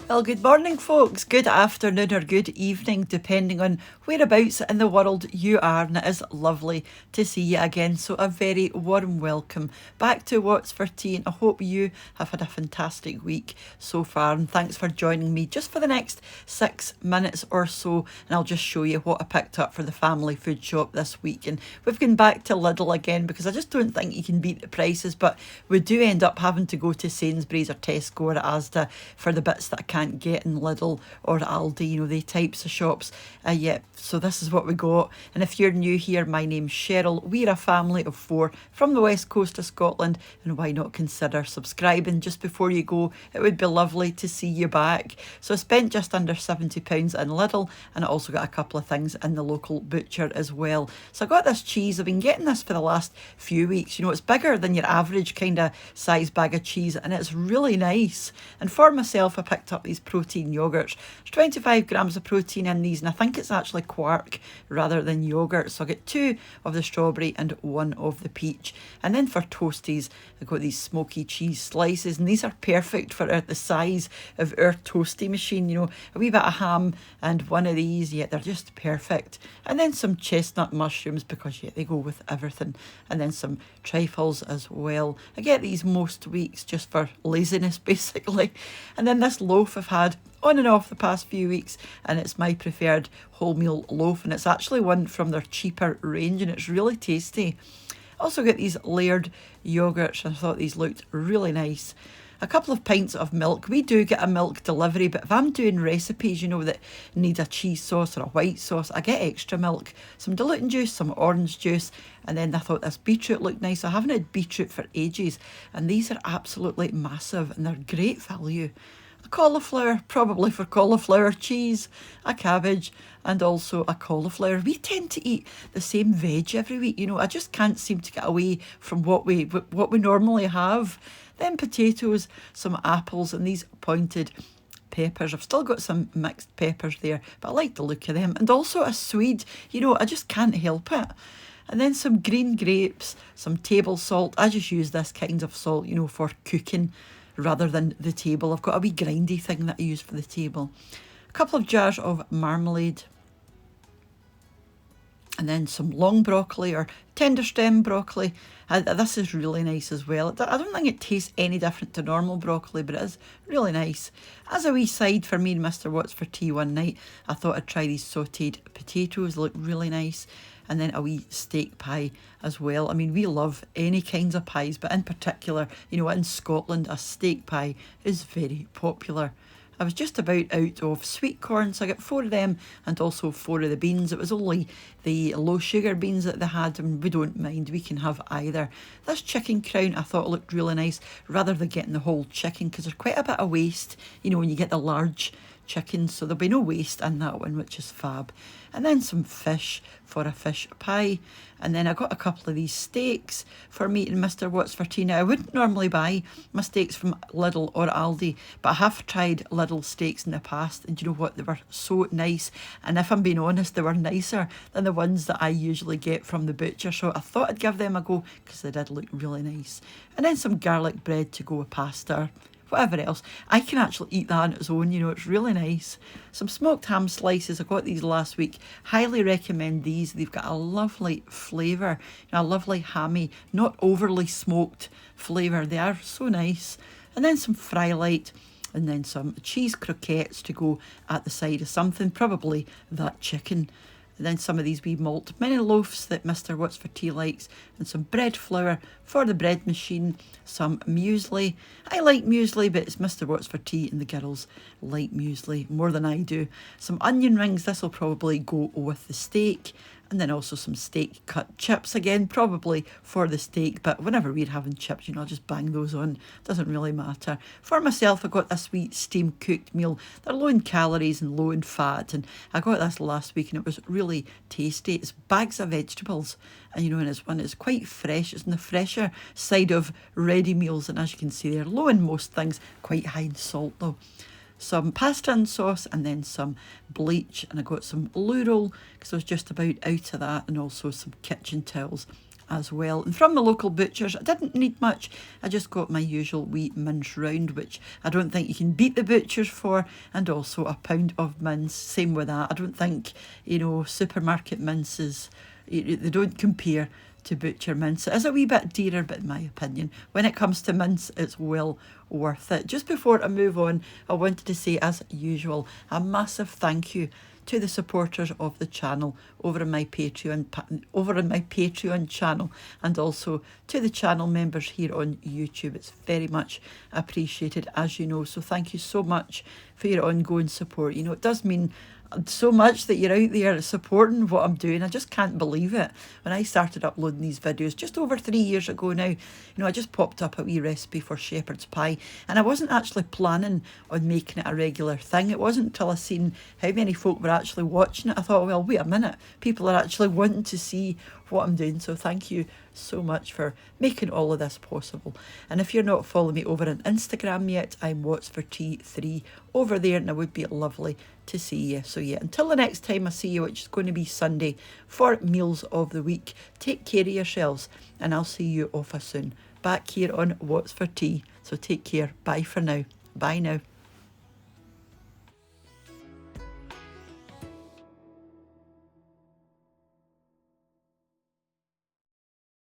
Well, good morning, folks. Good afternoon or good evening, depending on whereabouts in the world you are. And it is lovely to see you again. So, a very warm welcome back to What's for Tea. And I hope you have had a fantastic week so far. And thanks for joining me just for the next 6 minutes or so. And I'll just show you what I picked up for the family food shop this week. And we've gone back to Lidl again because I just don't think you can beat the prices. But we do end up having to go to Sainsbury's or Tesco or Asda for the bits that I can't get in Lidl or Aldi, they types of shops. So this is what we got. And if you're new here, my name's Cheryl. We're a family of 4 from the west coast of Scotland, and why not consider subscribing just before you go? It would be lovely to see you back. So I spent just under £70 in Lidl, and I also got a couple of things in the local butcher as well. So I got this cheese. I've been getting this for the last few weeks. It's bigger than your average kind of size bag of cheese, and it's really nice. And for myself, I picked up these protein yogurts. There's 25 grams of protein in these, and I think it's actually quark rather than yogurt. So I get 2 of the strawberry and 1 of the peach. And then for toasties, I've got these smoky cheese slices, and these are perfect for the size of our toasty machine. A wee bit of ham and 1 of these. They're just perfect. And then some chestnut mushrooms because they go with everything. And then some trifles as well. I get these most weeks just for laziness basically. And then this loaf I've had on and off the past few weeks, and it's my preferred wholemeal loaf, and it's actually one from their cheaper range, and it's really tasty. Also got these layered yogurts, and I thought these looked really nice. A couple of pints of milk. We do get a milk delivery, but if I'm doing recipes, that need a cheese sauce or a white sauce, I get extra milk. Some diluting juice, some orange juice, and then I thought this beetroot looked nice. I haven't had beetroot for ages, and these are absolutely massive, and they're great value. A cauliflower, probably for cauliflower cheese, a cabbage, and also a cauliflower. We tend to eat the same veg every week. I just can't seem to get away from what we normally have. Then potatoes, some apples, and these pointed peppers. I've still got some mixed peppers there, but I like the look of them. And also a swede. I just can't help it. And then some green grapes, some table salt. I just use this kind of salt, for cooking rather than the table. I've got a wee grindy thing that I use for the table. A couple of jars of marmalade. And then some long broccoli or tender stem broccoli. This is really nice as well. I don't think it tastes any different to normal broccoli, but it is really nice. As a wee side for me and Mr. What's for Tea one night, I thought I'd try these sautéed potatoes. They look really nice. And then a wee steak pie as well. I mean, we love any kinds of pies, but in particular, in Scotland, a steak pie is very popular. I was just about out of sweet corn, so I got 4 of them and also 4 of the beans. It was only the low sugar beans that they had, and we don't mind, we can have either. This chicken crown I thought looked really nice, rather than getting the whole chicken, because there's quite a bit of waste, when you get the large chicken, so there'll be no waste in that one, which is fab. And then some fish for a fish pie. And then I got a couple of these steaks for me and Mr. What's for Tea. Now, I wouldn't normally buy my steaks from Lidl or Aldi, but I have tried Lidl steaks in the past, and you know what? They were so nice. And if I'm being honest, they were nicer than the ones that I usually get from the butcher. So I thought I'd give them a go because they did look really nice. And then some garlic bread to go with pasta. Whatever else, I can actually eat that on its own, it's really nice. Some smoked ham slices, I got these last week, highly recommend these. They've got a lovely flavour, a lovely hammy, not overly smoked flavour. They are so nice. And then some fry light, and then some cheese croquettes to go at the side of something, probably that chicken. And then some of these wee malt mini loaves that Mr. What's for Tea likes, and some bread flour for the bread machine, some muesli. I like muesli, but it's Mr. What's for Tea and the girls like muesli more than I do. Some onion rings, this will probably go with the steak. And then also some steak cut chips, again, probably for the steak, but whenever we're having chips, I'll just bang those on. Doesn't really matter. For myself, I got this wee steam cooked meal. They're low in calories and low in fat, and I got this last week and it was really tasty. It's bags of vegetables, and it's quite fresh. It's on the fresher side of ready meals, and as you can see, they're low in most things, quite high in salt though. Some pasta and sauce, and then some bleach, and I got some loo roll because I was just about out of that, and also some kitchen towels. as well. And from the local butchers, I didn't need much. I just got my usual wee mince round, which I don't think you can beat the butchers for, and also a pound of mince. Same with that. I don't think, supermarket minces, they don't compare to butcher mince. It is a wee bit dearer, but in my opinion, when it comes to mince, it's well worth it. Just before I move on, I wanted to say, as usual, a massive thank you to the supporters of the channel over on my Patreon channel, and also to the channel members here on YouTube. It's very much appreciated, as you know. So thank you so much for your ongoing support. It does mean so much that you're out there supporting what I'm doing. I just can't believe it. When I started uploading these videos just over 3 years ago now, I just popped up a wee recipe for shepherd's pie, and I wasn't actually planning on making it a regular thing. It wasn't until I seen how many folk were actually watching it, I thought, well, wait a minute, people are actually wanting to see what I'm doing. So thank you so much for making all of this possible. And if you're not following me over on Instagram yet, I'm whatsfortea3 over there, and it would be lovely to see you. So yeah, until the next time I see you, which is going to be Sunday for Meals of the Week, take care of yourselves, and I'll see you off soon back here on What's for Tea. So take care. Bye for now. Bye now.